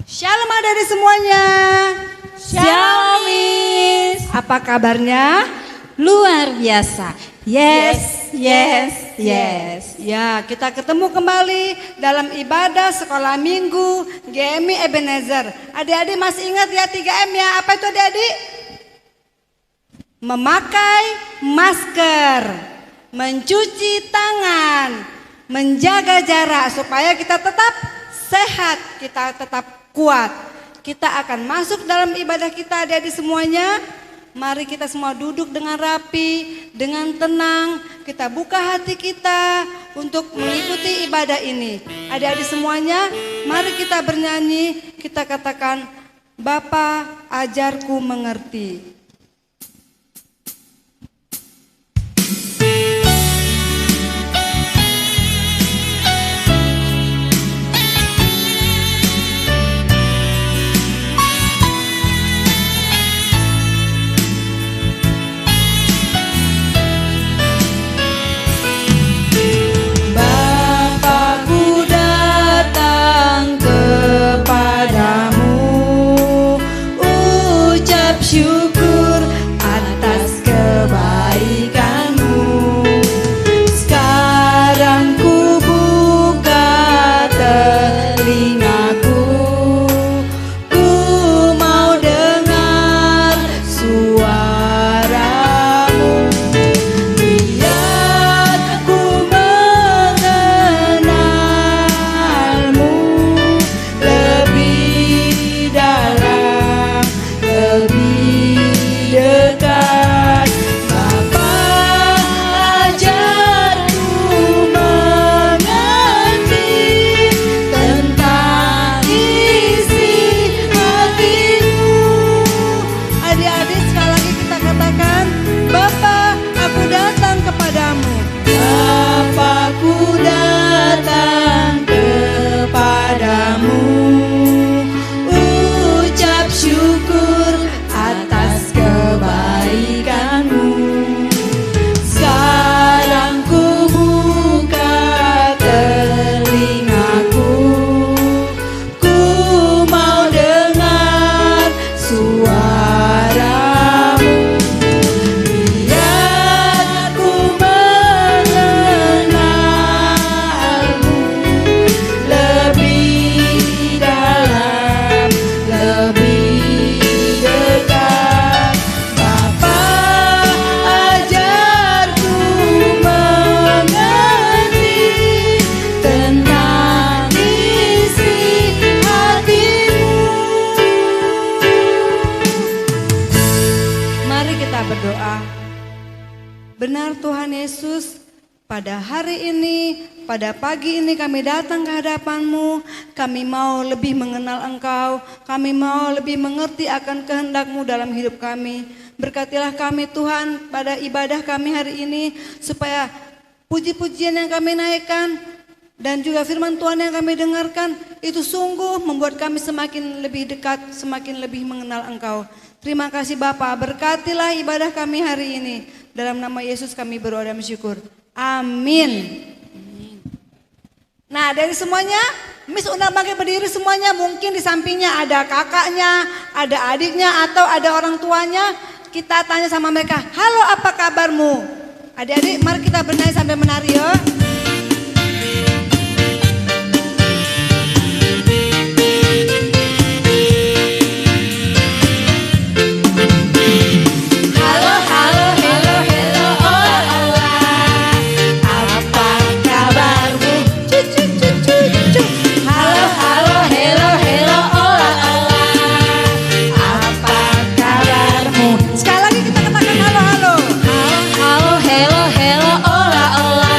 Shalom adik semuanya. Shalom Miss. Apa kabarnya? Luar biasa. Yes. Ya, kita ketemu kembali dalam ibadah sekolah minggu GMI Ebenezer. Adik-adik masih ingat ya 3M ya? Apa itu adik-adik? Memakai masker, mencuci tangan, menjaga jarak supaya kita tetap sehat, kita tetap kuat. Kita akan masuk dalam ibadah kita adik-adik semuanya. Mari kita semua duduk dengan rapi, dengan tenang. Kita buka hati kita untuk mengikuti ibadah ini. Adik-adik semuanya, mari kita bernyanyi. Kita katakan, Bapa ajarku mengerti. Syukur atas kebaikanmu. Sekarang ku buka telingaku, ku mau dengar suaramu. Biar ku mengenalmu lebih dalam, lebih dekat. Bapa ajarku mengerti tentang isi hatimu. Adik-adik sekali lagi kita katakan, Bapa aku datang kepadamu. Bapa ku datang kepadamu, ucap syukur atas kebaikanmu. Sekarang ku buka telingaku, ku mau dengar suaramu. Biar ku mengenalmu lebih dalam, lebih dekat. Bapa ajarku mengerti tentang isi hatimu. Mari kita berdoa. Benar Tuhan Yesus, pada hari ini, pada pagi ini kami datang ke hadapan-Mu. Kami mau lebih mengenal Engkau, kami mau lebih mengerti akan kehendak-Mu dalam hidup kami. Berkatilah kami Tuhan pada ibadah kami hari ini, supaya puji-pujian yang kami naikkan dan juga firman Tuhan yang kami dengarkan itu sungguh membuat kami semakin lebih dekat, semakin lebih mengenal Engkau. Terima kasih Bapa, berkatilah ibadah kami hari ini. Dalam nama Yesus kami berdoa dan bersyukur. Amin. Nah dari semuanya, Miss undang bangkit berdiri semuanya. Mungkin di sampingnya ada kakaknya, ada adiknya, atau ada orang tuanya. Kita tanya sama mereka, halo apa kabarmu? Adik-adik mari kita bernyanyi sambil menari ya. Halo, halo, hello, hello, ola, ola. Apa kabarmu? Cu, cu, cu, cu, cu. Halo, halo, hello, hello, ola, ola. Apa kabarmu? Sekali lagi kita katakan halo, halo. Halo, halo, hello, hello, ola, ola.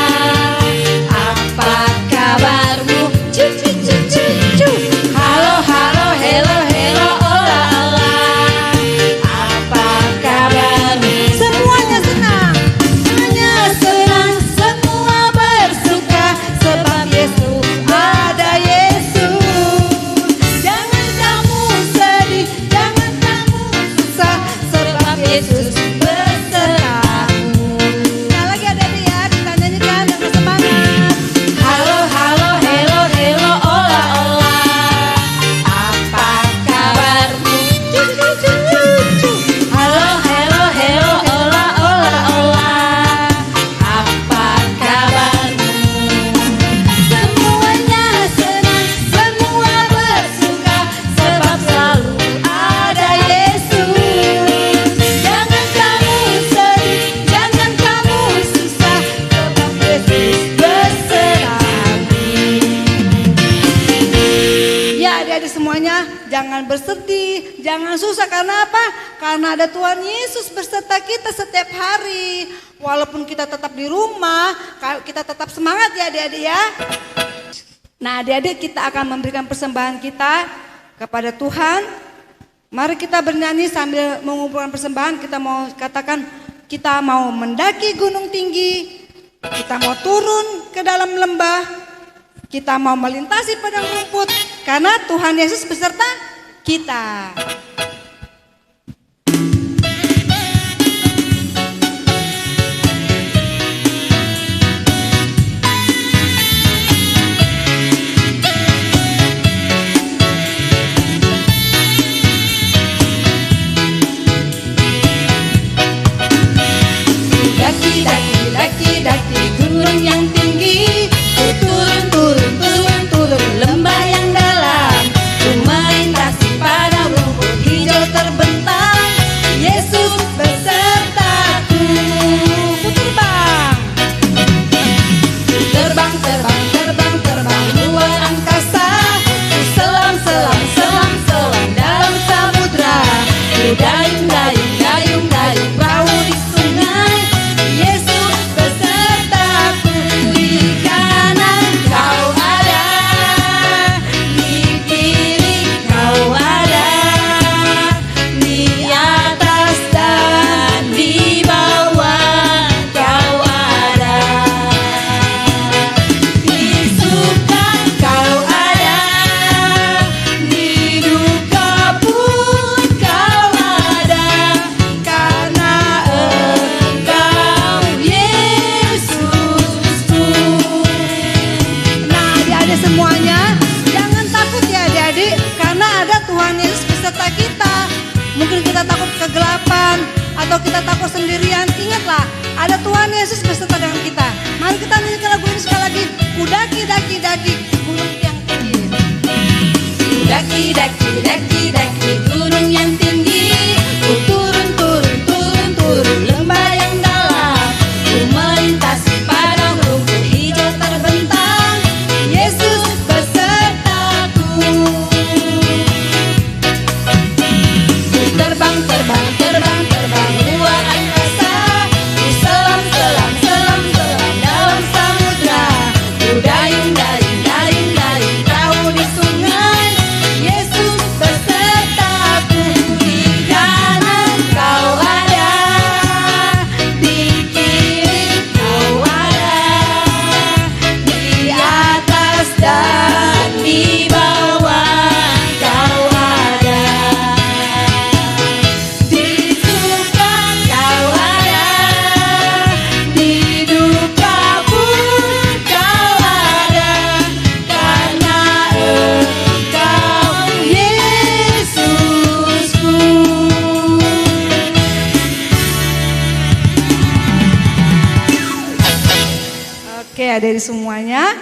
adik-adik semuanya, jangan bersedih, jangan susah. Karena apa? Karena ada Tuhan Yesus beserta kita setiap hari. Walaupun kita tetap di rumah, kita tetap semangat ya adik-adik ya. Nah adik-adik, kita akan memberikan persembahan kita kepada Tuhan. Mari kita bernyanyi sambil mengumpulkan persembahan. Kita mau katakan, kita mau mendaki gunung tinggi, kita mau turun ke dalam lembah, kita mau melintasi padang rumput, karena Tuhan Yesus beserta kita. Daki gunung yang tinggi, turun lembah yang dalam, ku melintasi padang rumput hijau terbentang. Yesus besertaku. Ku terbang luar angkasa, ku selam dalam samudra, ku dayung perahu di sungai. Yesus besertaku, di kanan kau ada, di kiri kau ada, di atas dan di bawah kau ada, di suka kau ada, di duka pun kau ada, karena Engkau Yesusku. Nah adik-adik semuanya, jangan takut ya adik-adik, karena ada Tuhan Yesus beserta kita. Mungkin kita takut kegelapan atau kita takut sendirian, ingatlah ada Tuhan Yesus beserta dengan kita. Mari kita nyanyikan lagu ini sekali lagi. Ku daki gunung yang tinggi. Daki gunung yang tinggi, ku turun lembah yang dalam, ku melintasi padang rumput hijau terbentang. Yesus besertaku. Ku terbang luar angkasa, ku selam dalam samudra, ku dayung perahu di sungai. Yesus besertaku, di kanan kau ada, di kiri kau ada, di atas dan di bawah kau ada, di suka kau ada, di duka pun kau ada, karena Engkau Yesusku. Oke adik-adik semuanya,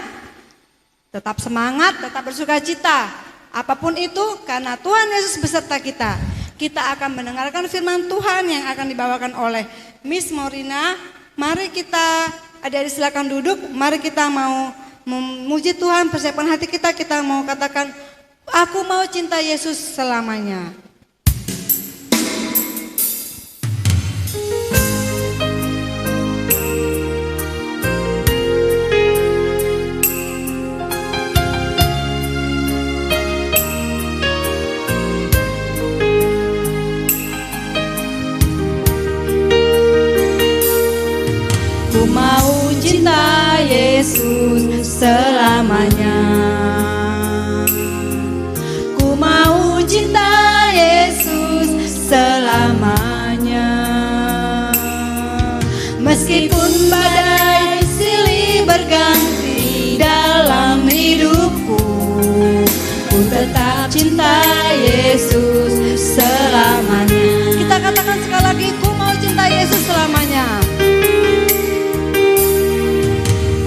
tetap semangat, tetap bersuka cita. Apapun itu, karena Tuhan Yesus beserta kita. Kita akan mendengarkan firman Tuhan yang akan dibawakan oleh Miss Morina. Mari kita, adik-adik silakan duduk. Mari kita mau memuji Tuhan, persiapkan hati kita. Kita mau katakan, aku mau cinta Yesus selamanya. Ku mau cinta Yesus selamanya. Ku mau cinta Yesus selamanya. Meskipun badai silih berganti dalam hidupku, ku tetap cinta Yesus selamanya. Kita katakan sekali lagi, ku mau cinta Yesus selamanya.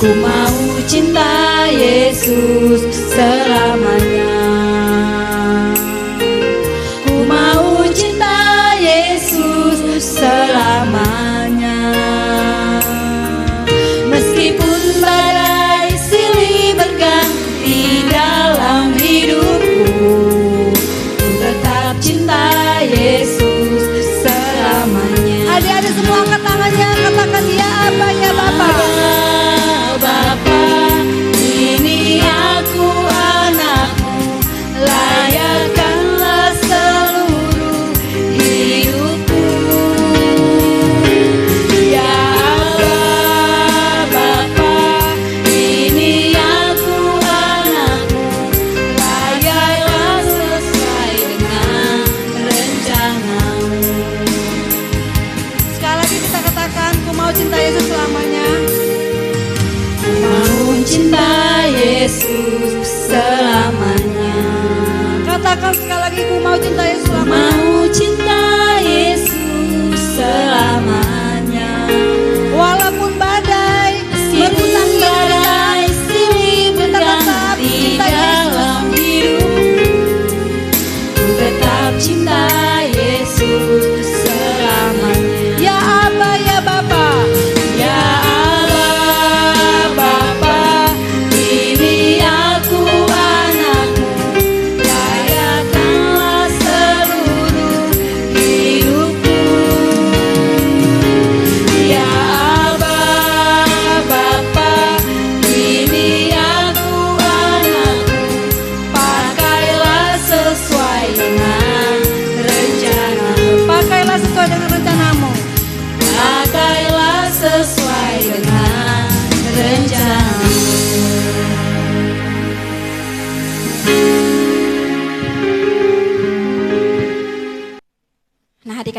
Ku mau cinta Yesus selamanya. Ku mau cinta Yesus selamanya. Meskipun badai silih berganti dalam hidupku,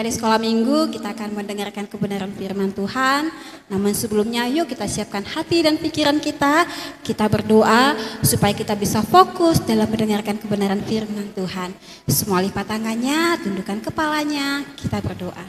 adik-adik sekolah minggu, kita akan mendengarkan kebenaran firman Tuhan. Namun sebelumnya yuk kita siapkan hati dan pikiran kita. Kita berdoa supaya kita bisa fokus dalam mendengarkan kebenaran firman Tuhan. Semua lipat tangannya, tundukkan kepalanya, kita berdoa.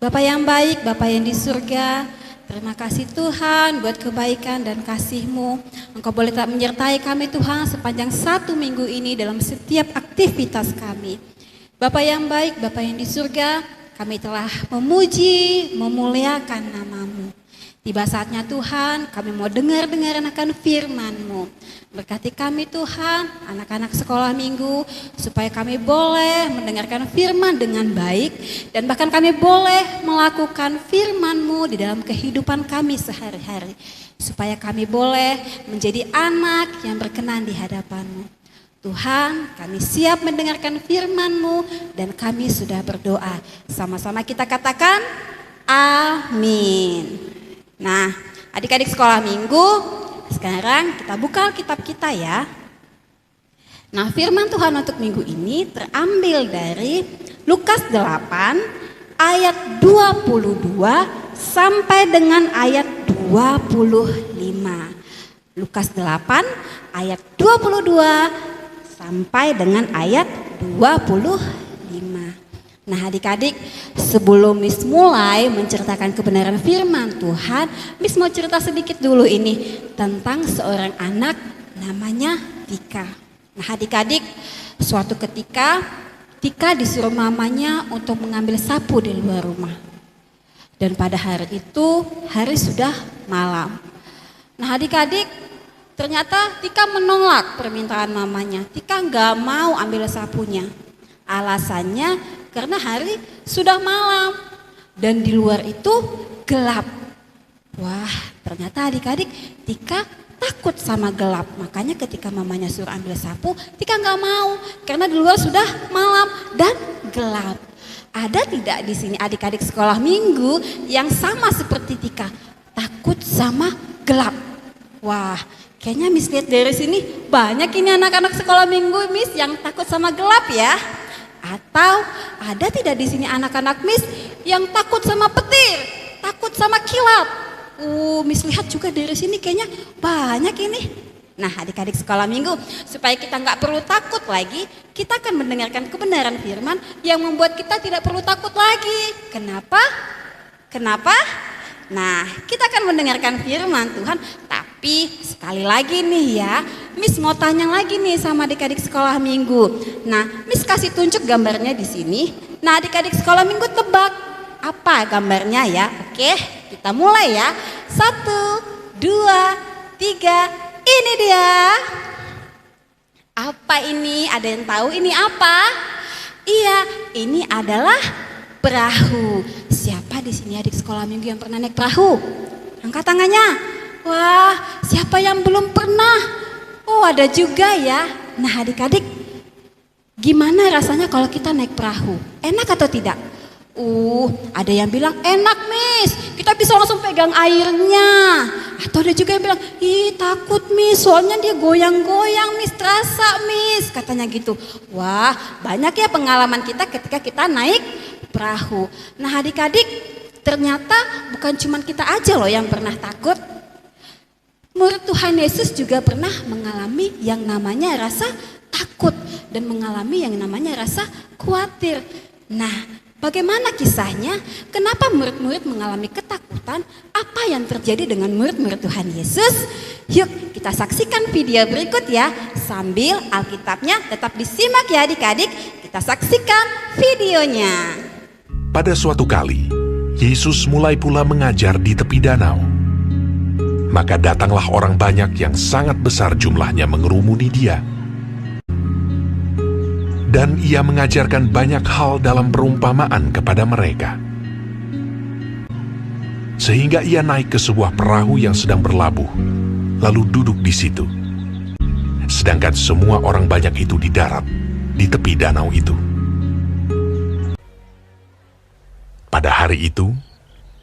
Bapa yang baik, Bapa yang di surga, terima kasih Tuhan buat kebaikan dan kasih-Mu. Engkau boleh tak menyertai kami Tuhan sepanjang 1 minggu ini dalam setiap aktivitas kami. Bapa yang baik, Bapa yang di surga, kami telah memuji, memuliakan nama-Mu. Tiba saatnya Tuhan, kami mau dengar akan firman-Mu. Berkati kami Tuhan, anak-anak sekolah minggu, supaya kami boleh mendengarkan firman dengan baik, dan bahkan kami boleh melakukan firman-Mu di dalam kehidupan kami sehari-hari. Supaya kami boleh menjadi anak yang berkenan di hadapan-Mu. Tuhan, kami siap mendengarkan firman-Mu dan kami sudah berdoa. Sama-sama kita katakan, amin. Nah, adik-adik sekolah minggu, sekarang kita buka Alkitab kita ya. Nah, firman Tuhan untuk minggu ini terambil dari Lukas 8 ayat 22 sampai dengan ayat 25. Lukas 8 ayat 22 sampai dengan ayat 25. Nah adik-adik, sebelum Miss mulai menceritakan kebenaran firman Tuhan, Miss mau cerita sedikit dulu ini tentang seorang anak namanya Tika. Nah adik-adik, suatu ketika Tika disuruh mamanya untuk mengambil sapu di luar rumah. Dan pada hari itu, hari sudah malam. Nah adik-adik, ternyata Tika menolak permintaan mamanya. Tika nggak mau ambil sapunya. Alasannya karena hari sudah malam dan di luar itu gelap. Wah, ternyata adik-adik Tika takut sama gelap. Makanya ketika mamanya suruh ambil sapu, Tika nggak mau karena di luar sudah malam dan gelap. Ada tidak di sini adik-adik sekolah minggu yang sama seperti Tika, takut sama gelap? Wah, kayaknya Miss lihat dari sini banyak ini anak-anak sekolah minggu Miss yang takut sama gelap ya. Atau ada tidak di sini anak-anak Miss yang takut sama petir, takut sama kilat? Miss lihat juga dari sini kayaknya banyak ini. Nah adik-adik sekolah minggu, supaya kita nggak perlu takut lagi, kita akan mendengarkan kebenaran firman yang membuat kita tidak perlu takut lagi. Kenapa? Kenapa? Nah, kita akan mendengarkan firman Tuhan, tapi sekali lagi nih ya, Miss mau tanya lagi nih sama adik-adik sekolah minggu. Nah, Miss kasih tunjuk gambarnya di sini. Nah, adik-adik sekolah minggu tebak apa gambarnya ya? Oke, kita mulai ya. 1, 2, 3, ini dia. Apa ini? Ada yang tahu ini apa? Iya, ini adalah perahu. Siapa di sini adik sekolah minggu yang pernah naik perahu? Angkat tangannya. Wah, siapa yang belum pernah? Oh, ada juga ya. Nah, adik-adik, gimana rasanya kalau kita naik perahu? Enak atau tidak? Ada yang bilang enak Miss, kita bisa langsung pegang airnya. Atau ada juga yang bilang, ih takut Miss, soalnya dia goyang-goyang Miss, terasa Miss, katanya gitu. Wah, banyak ya pengalaman kita ketika kita naik perahu. Nah adik-adik, ternyata bukan cuma kita aja loh yang pernah takut. Murid Tuhan Yesus juga pernah mengalami yang namanya rasa takut dan mengalami yang namanya rasa khawatir. Nah, bagaimana kisahnya? Kenapa murid-murid mengalami ketakutan? Apa yang terjadi dengan murid-murid Tuhan Yesus? Yuk kita saksikan video berikut ya. Sambil Alkitabnya tetap disimak ya adik-adik. Kita saksikan videonya. Pada suatu kali, Yesus mulai pula mengajar di tepi danau. Maka datanglah orang banyak yang sangat besar jumlahnya mengerumuni dia. Dan ia mengajarkan banyak hal dalam perumpamaan kepada mereka. Sehingga ia naik ke sebuah perahu yang sedang berlabuh, lalu duduk di situ. Sedangkan semua orang banyak itu di darat, di tepi danau itu. Pada hari itu,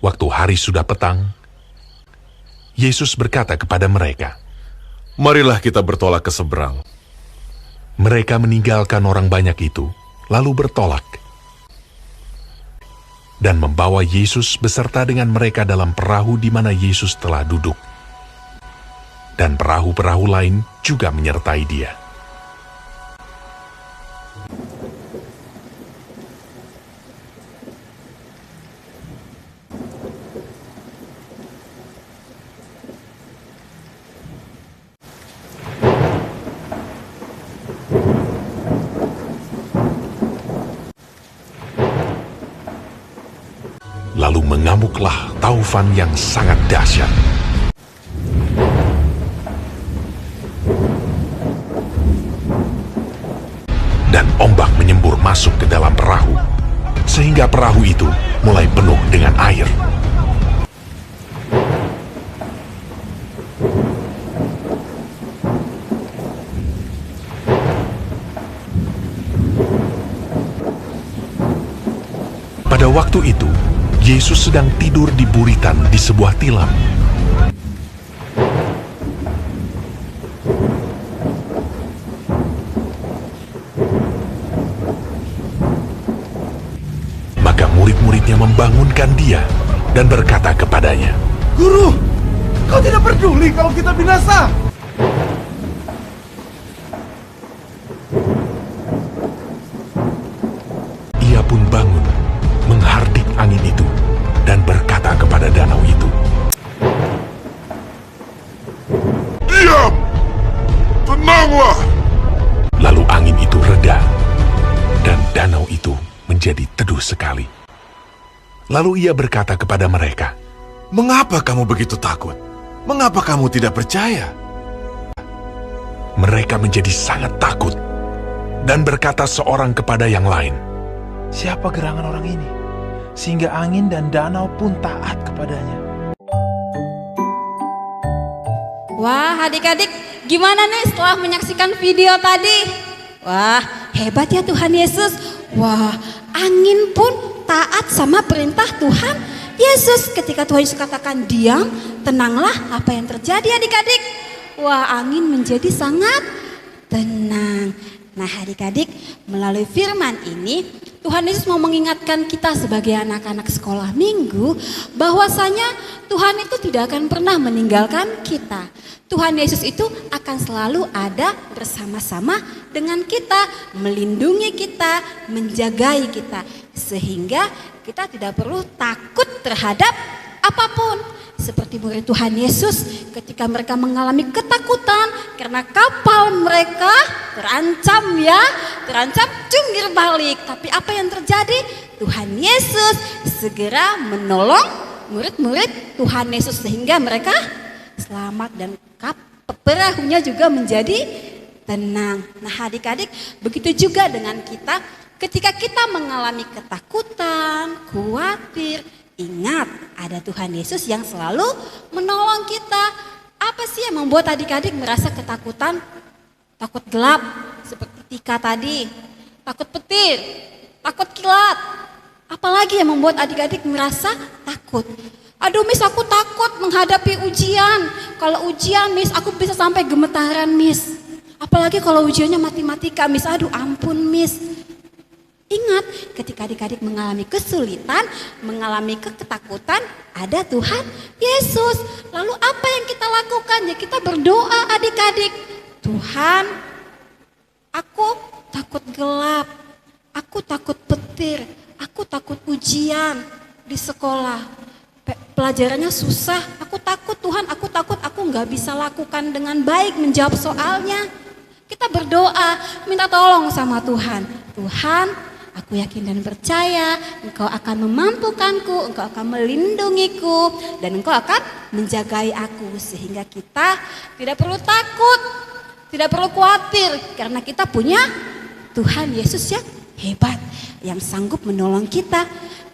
waktu hari sudah petang, Yesus berkata kepada mereka, "Marilah kita bertolak ke seberang." Mereka meninggalkan orang banyak itu, lalu bertolak. dan membawa Yesus beserta dengan mereka dalam perahu di mana Yesus telah duduk. Dan perahu-perahu lain juga menyertai dia. Lalu mengamuklah taufan yang sangat dahsyat. Dan ombak menyembur masuk ke dalam perahu, sehingga perahu itu mulai penuh dengan air. Pada waktu itu, Yesus sedang tidur di buritan di sebuah tilam. Maka murid-muridnya membangunkan dia dan berkata kepadanya, Guru, kau tidak peduli kalau kita binasa? Ia pun bangun, menghardik angin itu, dan berkata kepada danau itu, Diam! Tenanglah! Lalu angin itu reda, dan danau itu menjadi teduh sekali. Lalu ia berkata kepada mereka, Mengapa kamu begitu takut? Mengapa kamu tidak percaya? mereka menjadi sangat takut, dan berkata seorang kepada yang lain, Siapa gerangan orang ini? Sehingga angin dan danau pun taat kepadanya. Wah, adik-adik, gimana nih setelah menyaksikan video tadi? Wah, hebat ya Tuhan Yesus. Wah, angin pun taat sama perintah Tuhan Yesus. Ketika Tuhan Yesus katakan diam, tenanglah, apa yang terjadi adik-adik? Wah, angin menjadi sangat tenang. Nah adik-adik, melalui firman ini Tuhan Yesus mau mengingatkan kita sebagai anak-anak sekolah minggu bahwasanya Tuhan itu tidak akan pernah meninggalkan kita. Tuhan Yesus itu akan selalu ada bersama-sama dengan kita, melindungi kita, menjagai kita. Sehingga kita tidak perlu takut terhadap apapun. Seperti murid Tuhan Yesus ketika mereka mengalami ketakutan karena kapal mereka terancam jungkir balik. Tapi apa yang terjadi? Tuhan Yesus segera menolong murid-murid Tuhan Yesus sehingga mereka selamat dan perahunya juga menjadi tenang. Nah adik-adik, begitu juga dengan kita ketika kita mengalami ketakutan, khawatir. Ingat, ada Tuhan Yesus yang selalu menolong kita. Apa sih yang membuat adik-adik merasa ketakutan? Takut gelap, seperti Tika tadi. Takut petir, takut kilat. Apalagi yang membuat adik-adik merasa takut? Aduh Miss, aku takut menghadapi ujian. Kalau ujian Miss, aku bisa sampai gemetaran Miss. Apalagi kalau ujiannya matematika Miss, aduh ampun Miss. Ingat, ketika adik-adik mengalami kesulitan, mengalami ketakutan, ada Tuhan Yesus. Lalu apa yang kita lakukan? Ya kita berdoa adik-adik. Tuhan, aku takut gelap, aku takut petir, aku takut ujian di sekolah. Pelajarannya susah, aku takut Tuhan, aku takut aku nggak bisa lakukan dengan baik menjawab soalnya. Kita berdoa, minta tolong sama Tuhan. Tuhan, aku yakin dan percaya Engkau akan memampukanku, Engkau akan melindungiku, dan Engkau akan menjagai aku. Sehingga kita tidak perlu takut, tidak perlu khawatir, karena kita punya Tuhan Yesus yang hebat, yang sanggup menolong kita.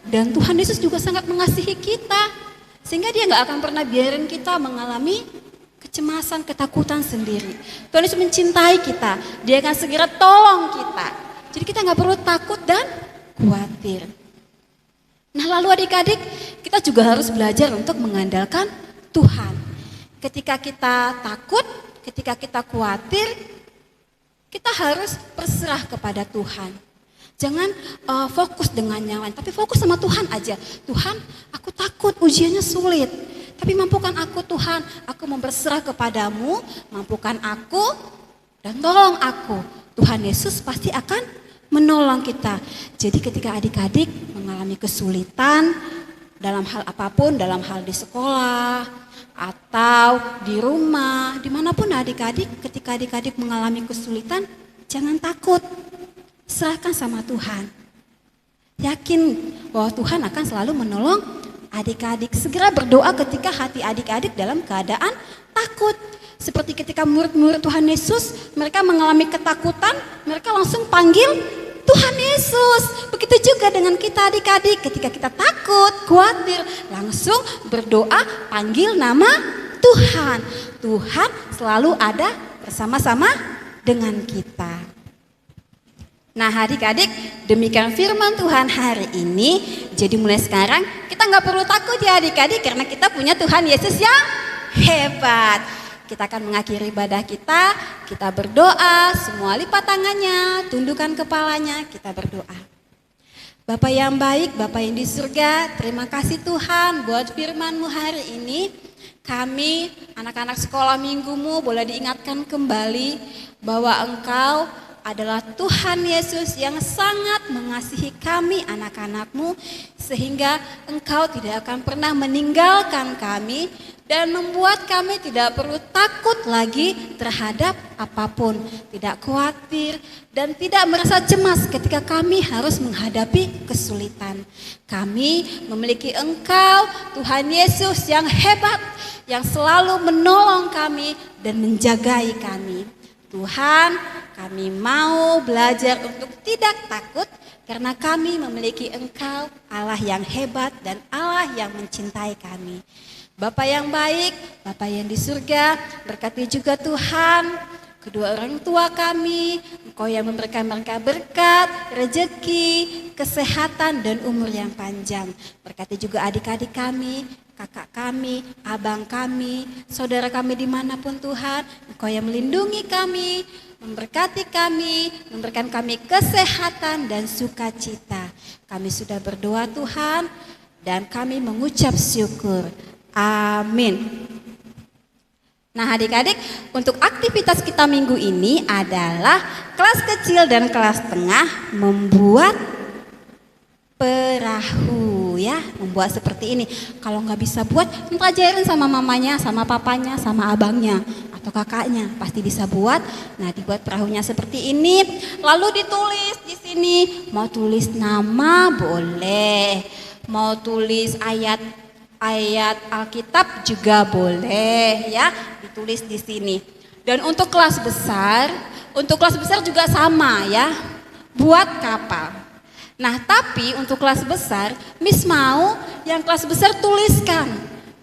Dan Tuhan Yesus juga sangat mengasihi kita, sehingga Dia gak akan pernah biarin kita mengalami kecemasan, ketakutan sendiri. Tuhan Yesus mencintai kita, Dia akan segera tolong kita. Jadi kita gak perlu takut dan khawatir. Nah lalu adik-adik, kita juga harus belajar untuk mengandalkan Tuhan. Ketika kita takut, ketika kita khawatir, kita harus berserah kepada Tuhan. Jangan fokus dengan yang lain, tapi fokus sama Tuhan aja. Tuhan, aku takut ujiannya sulit. Tapi mampukan aku Tuhan, aku mau berserah kepadamu, mampukan aku dan tolong aku. Tuhan Yesus pasti akan menolong kita. Jadi ketika adik-adik mengalami kesulitan dalam hal apapun, dalam hal di sekolah atau di rumah, dimanapun adik-adik, ketika adik-adik mengalami kesulitan, jangan takut. Serahkan sama Tuhan. Yakin bahwa Tuhan akan selalu menolong adik-adik. Segera berdoa ketika hati adik-adik dalam keadaan takut. Seperti ketika murid-murid Tuhan Yesus, mereka mengalami ketakutan, mereka langsung panggil Tuhan Yesus. Begitu juga dengan kita adik-adik, ketika kita takut, khawatir, langsung berdoa, panggil nama Tuhan. Tuhan selalu ada bersama-sama dengan kita. Nah adik-adik, demikian firman Tuhan hari ini. Jadi mulai sekarang kita nggak perlu takut ya adik-adik, karena kita punya Tuhan Yesus yang hebat. Kita akan mengakhiri ibadah kita berdoa, semua lipat tangannya, tundukkan kepalanya, kita berdoa. Bapa yang baik, Bapa yang di surga, terima kasih Tuhan buat firman-Mu hari ini. Kami anak-anak sekolah minggumu boleh diingatkan kembali bahwa Engkau adalah Tuhan Yesus yang sangat mengasihi kami anak-anak-Mu, sehingga Engkau tidak akan pernah meninggalkan kami dan membuat kami tidak perlu takut lagi terhadap apapun, tidak khawatir dan tidak merasa cemas ketika kami harus menghadapi kesulitan. Kami memiliki Engkau, Tuhan Yesus yang hebat, yang selalu menolong kami dan menjagai kami. Tuhan, kami mau belajar untuk tidak takut karena kami memiliki Engkau, Allah yang hebat dan Allah yang mencintai kami. Bapa yang baik, Bapa yang di surga, berkati juga Tuhan kedua orang tua kami. Engkau yang memberikan mereka berkat, rezeki, kesehatan dan umur yang panjang. Berkati juga adik-adik kami, kakak kami, abang kami, saudara kami dimanapun Tuhan. Engkau yang melindungi kami, memberkati kami, memberikan kami kesehatan dan sukacita. Kami sudah berdoa Tuhan dan kami mengucap syukur. Amin. Nah adik-adik, untuk aktivitas kita minggu ini adalah kelas kecil dan kelas tengah membuat perahu ya, membuat seperti ini. Kalau nggak bisa buat, minta ajarin sama mamanya, sama papanya, sama abangnya atau kakaknya, pasti bisa buat. Nah dibuat perahunya seperti ini, lalu ditulis di sini. Mau tulis nama boleh, mau tulis ayat Alkitab juga boleh ya, ditulis di sini. Dan untuk kelas besar juga sama ya, buat kapal. Nah tapi untuk kelas besar, Miss mau yang kelas besar tuliskan,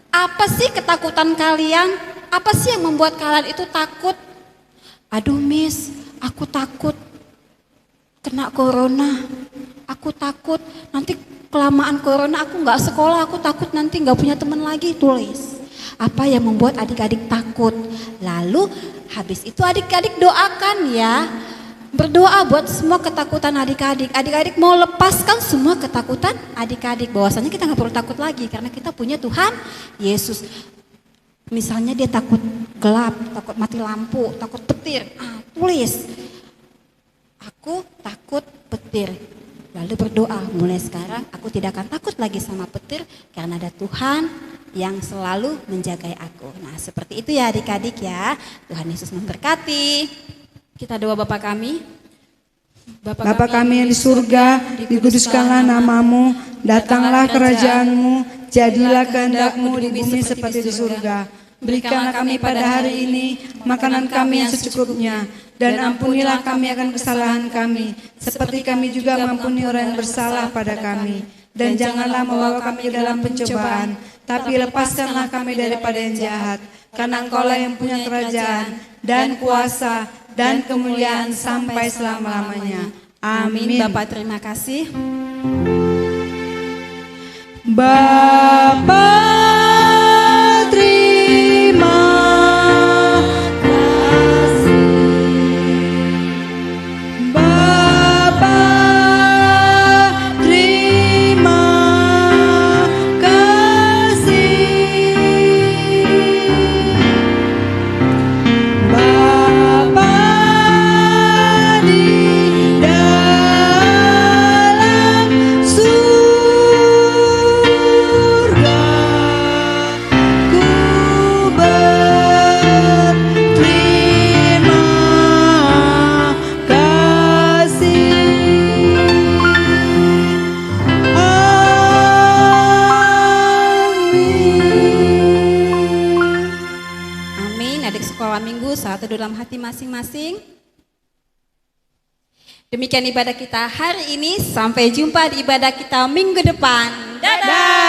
apa sih ketakutan kalian? Apa sih yang membuat kalian itu takut? Aduh Miss, aku takut kena corona. Aku takut nanti kelamaan corona aku nggak sekolah, aku takut nanti nggak punya teman lagi. Tulis apa yang membuat adik-adik takut. Lalu habis itu adik-adik doakan ya. Berdoa buat semua ketakutan adik-adik. Adik-adik mau lepaskan semua ketakutan adik-adik. Bahwasanya kita nggak perlu takut lagi karena kita punya Tuhan Yesus. Misalnya dia takut gelap, takut mati lampu, takut petir. Tulis, aku takut petir. Lalu berdoa, mulai sekarang aku tidak akan takut lagi sama petir karena ada Tuhan yang selalu menjagai aku. Nah seperti itu ya adik-adik ya. Tuhan Yesus memberkati. Kita doa Bapa kami. Bapa kami yang di surga, dikuduskanlah namamu, datanglah kerajaanmu, jadilah kehendak-Mu di bumi seperti di surga. Berikanlah kami pada hari ini makanan kami yang secukupnya, dan ampunilah kami akan kesalahan kami, seperti kami juga mengampuni orang yang bersalah pada kami. Dan janganlah membawa kami ke dalam pencobaan, tapi lepaskanlah kami daripada yang jahat. Karena Engkaulah yang punya kerajaan, dan kuasa, dan kemuliaan sampai selama-lamanya. Amin. Bapak terima kasih. Bapa terima kasih. Bapa berteduh dalam hati masing-masing. Demikian ibadah kita hari ini, sampai jumpa di ibadah kita minggu depan. Dadah!